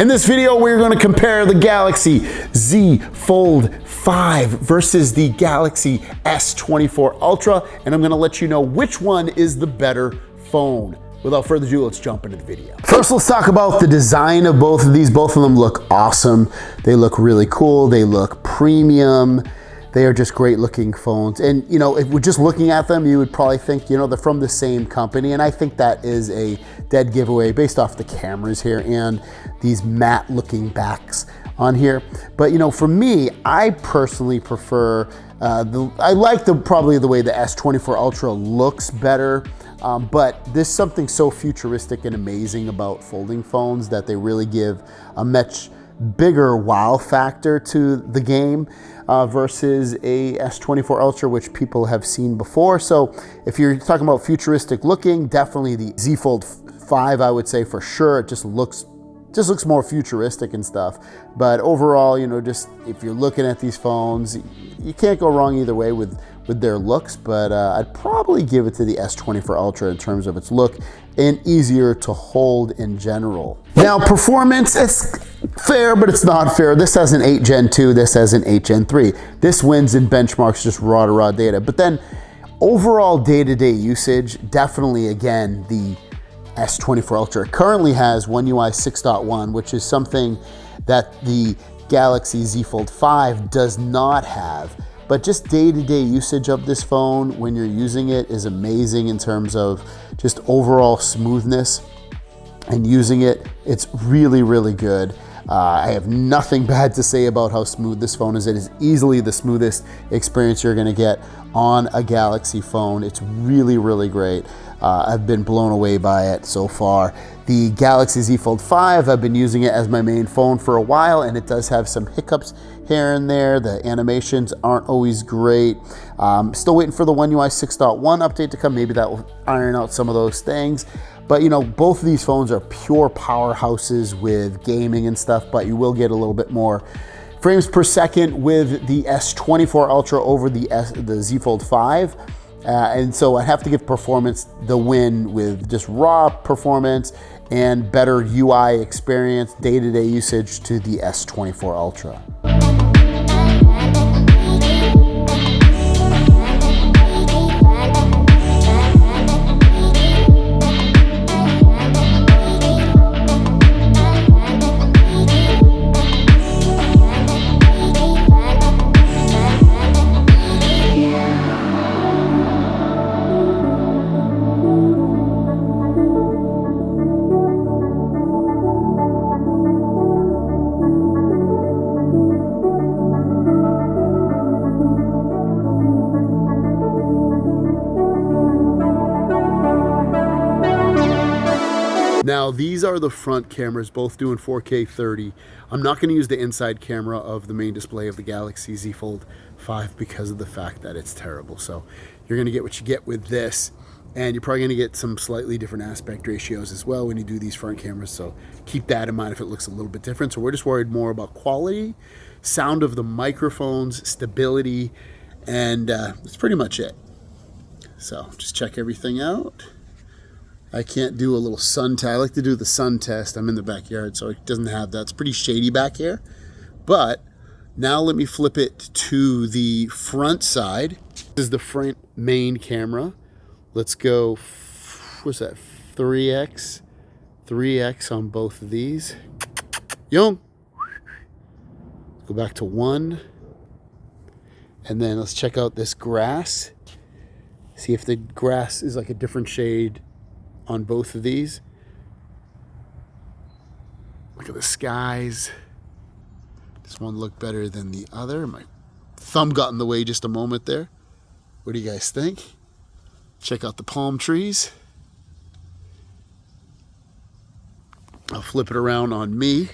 In this video, we're going to compare the Galaxy Z Fold 5 versus the Galaxy S24 Ultra, and I'm going to let you know which one is the better phone. Without further ado, let's jump into the video. First, let's talk about the design of both of these. Both of them look awesome. They look really cool. They look premium. They are just great looking phones. And you know, if we're just looking at them, you would probably think, you know, they're from the same company. And I think that is a dead giveaway based off the cameras here and these matte looking backs on here. But you know, for me, I personally prefer, I like probably the way the S24 Ultra looks better. But there's something so futuristic and amazing about folding phones that they really give a much bigger wow factor to the game versus a S24 Ultra, which people have seen before. So if you're talking about futuristic looking, definitely the Z Fold 5, I would say for sure. It just looks more futuristic and stuff. But overall, you know, just if you're looking at these phones, you can't go wrong either way with their looks, but I'd probably give it to the S24 Ultra in terms of its look and easier to hold in general. Now, performance, it's fair, but it's not fair. This has an 8 Gen 2, this has an 8 Gen 3. This wins in benchmarks, just raw data. But then overall day-to-day usage, definitely, again, the S24 Ultra currently has One UI 6.1, which is something that the Galaxy Z Fold 5 does not have. But just day-to-day usage of this phone when you're using it is amazing in terms of just overall smoothness and using it. It's really, really good. I have nothing bad to say about how smooth this phone is. It is easily the smoothest experience you're gonna get on a Galaxy phone. It's really, really great. I've been blown away by it so far. The Galaxy Z Fold 5, I've been using it as my main phone for a while, and it does have some hiccups here and there. The animations aren't always great. Still waiting for the One UI 6.1 update to come. Maybe that will iron out some of those things. But you know, both of these phones are pure powerhouses with gaming and stuff, but you will get a little bit more frames per second with the S24 Ultra over the Z Fold 5. And so I have to give performance the win with just raw performance and better UI experience, day-to-day usage to the S24 Ultra. Now, these are the front cameras, both doing 4K 30. I'm not going to use the inside camera of the main display of the Galaxy Z Fold 5 because of the fact that it's terrible. So you're going to get what you get with this, and you're probably going to get some slightly different aspect ratios as well when you do these front cameras. So keep that in mind if it looks a little bit different. So we're just worried more about quality, sound of the microphones, stability, and that's pretty much it. So just check everything out. I can't do a little sun test. I like to do the sun test. I'm in the backyard, so it doesn't have that. It's pretty shady back here. But now let me flip it to the front side. This is the front main camera. Let's go, what's that, 3X? 3X on both of these. Young. Go back to 1. And then let's check out this grass. See if the grass is like a different shade on both of these. Look at the skies. Does one look better than the other? My thumb got in the way just a moment there. What do you guys think? Check out the palm trees. I'll flip it around on me.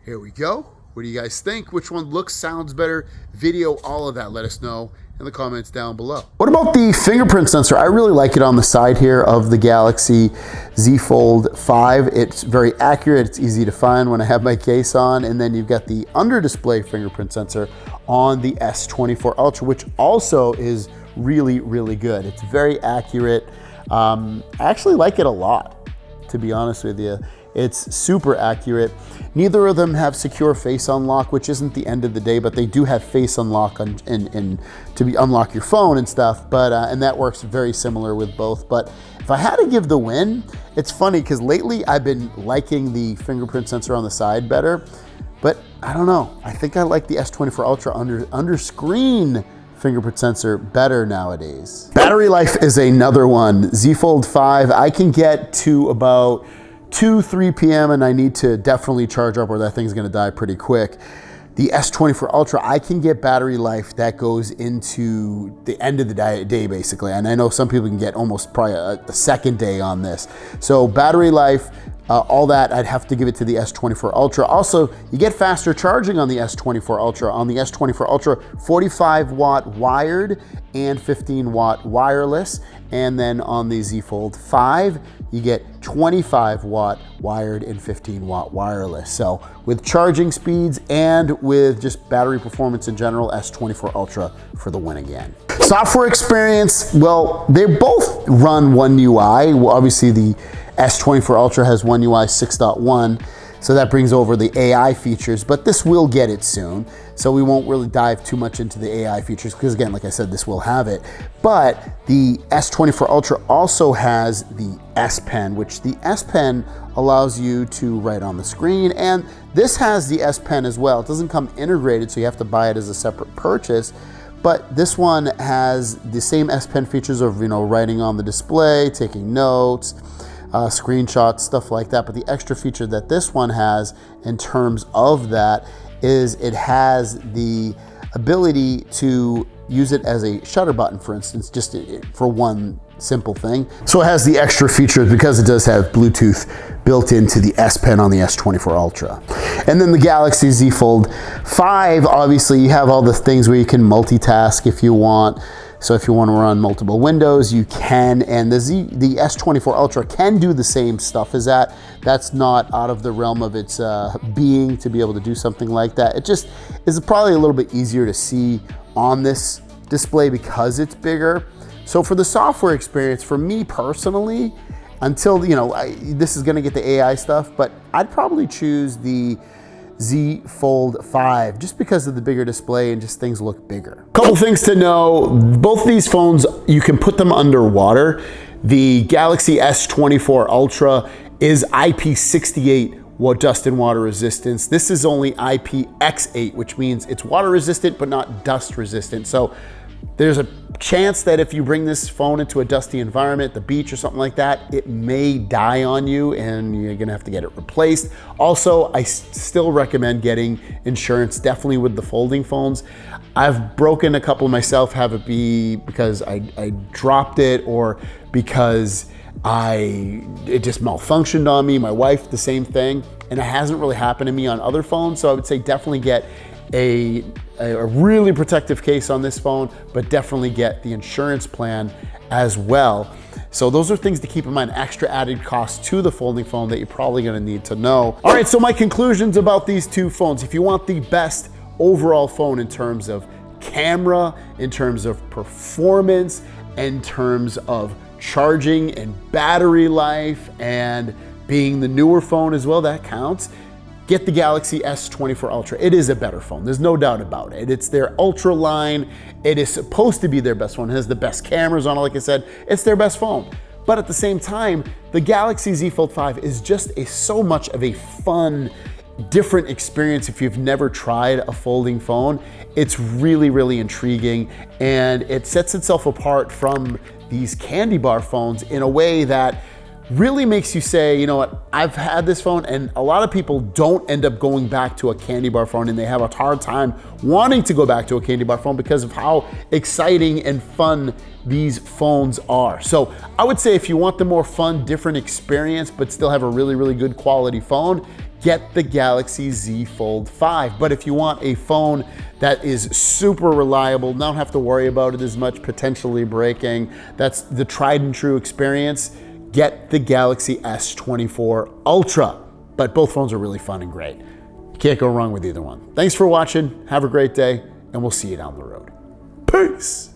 Here we go. What do you guys think? Which one looks, sounds better? Video, all of that. Let us know in the comments down below. What about the fingerprint sensor? I really like it on the side here of the Galaxy Z Fold 5. It's very accurate. It's easy to find when I have my case on. And then you've got the under display fingerprint sensor on the S24 Ultra, which also is really, really good. It's very accurate. I actually like it a lot, to be honest with you. It's super accurate. Neither of them have secure face unlock, which isn't the end of the day, but they do have face unlock unlock your phone and stuff. But and that works very similar with both. But if I had to give the win, it's funny because lately I've been liking the fingerprint sensor on the side better. But I don't know. I think I like the S24 Ultra under screen fingerprint sensor better nowadays. Battery life is another one. Z Fold 5, I can get to about 2-3 p.m. and I need to definitely charge up or that thing's gonna die pretty quick. The S24 Ultra, I can get battery life that goes into the end of the day basically. And I know some people can get almost probably a second day on this. So battery life, all that, I'd have to give it to the S24 Ultra. Also, you get faster charging on the S24 Ultra. On the S24 Ultra, 45 watt wired and 15 watt wireless. And then on the Z Fold 5, you get 25 watt wired and 15 watt wireless. So with charging speeds and with just battery performance in general, S24 Ultra for the win again. Software experience, well, they both run One UI. Well, obviously the S24 Ultra has One UI 6.1, so that brings over the AI features, but this will get it soon. So we won't really dive too much into the AI features because again, like I said, this will have it. But the S24 Ultra also has the S Pen, which the S Pen allows you to write on the screen. And this has the S Pen as well. It doesn't come integrated, so you have to buy it as a separate purchase. But this one has the same S Pen features of, writing on the display, taking notes, screenshots, stuff like that. But the extra feature that this one has in terms of that is it has the ability to use it as a shutter button, for instance, just for one simple thing. So it has the extra features because it does have Bluetooth built into the S Pen on the S24 Ultra. And then the Galaxy Z Fold 5, obviously you have all the things where you can multitask if you want. So if you want to run multiple windows, you can, and the S24 Ultra can do the same stuff as that. That's not out of the realm of its being to be able to do something like that. It just is probably a little bit easier to see on this display because it's bigger. So for the software experience, for me personally, until, this is gonna get the AI stuff, but I'd probably choose the Z Fold 5 just because of the bigger display and just things look bigger. Couple things to know, both of these phones, you can put them underwater. The Galaxy S24 Ultra is IP68 dust and water resistance. This is only IPX8, which means it's water resistant but not dust resistant. So there's a chance that if you bring this phone into a dusty environment, the beach or something like that, it may die on you and you're gonna have to get it replaced. Also, I still recommend getting insurance, definitely with the folding phones. I've broken a couple myself, have it be because I dropped it or because it just malfunctioned on me. My wife, the same thing. And it hasn't really happened to me on other phones. So I would say definitely get a really protective case on this phone, but definitely get the insurance plan as well. So those are things to keep in mind, extra added costs to the folding phone that you're probably gonna need to know. All right, so my conclusions about these two phones. If you want the best overall phone in terms of camera, in terms of performance, in terms of charging and battery life, and being the newer phone as well, that counts. Get the Galaxy S24 Ultra. It is a better phone. There's no doubt about it. It's their Ultra line. It is supposed to be their best phone. It has the best cameras on it, like I said. It's their best phone. But at the same time, the Galaxy Z Fold 5 is just so much of a fun, different experience if you've never tried a folding phone. It's really, really intriguing, and it sets itself apart from these candy bar phones in a way that really makes you say, you know what, I've had this phone, and a lot of people don't end up going back to a candy bar phone, and they have a hard time wanting to go back to a candy bar phone because of how exciting and fun these phones are. So I would say if you want the more fun, different experience, but still have a really, really good quality phone, get the Galaxy Z Fold 5. But if you want a phone that is super reliable, don't have to worry about it as much potentially breaking, that's the tried and true experience, get the Galaxy S24 Ultra. But both phones are really fun and great. You can't go wrong with either one. Thanks for watching. Have a great day, and we'll see you down the road. Peace.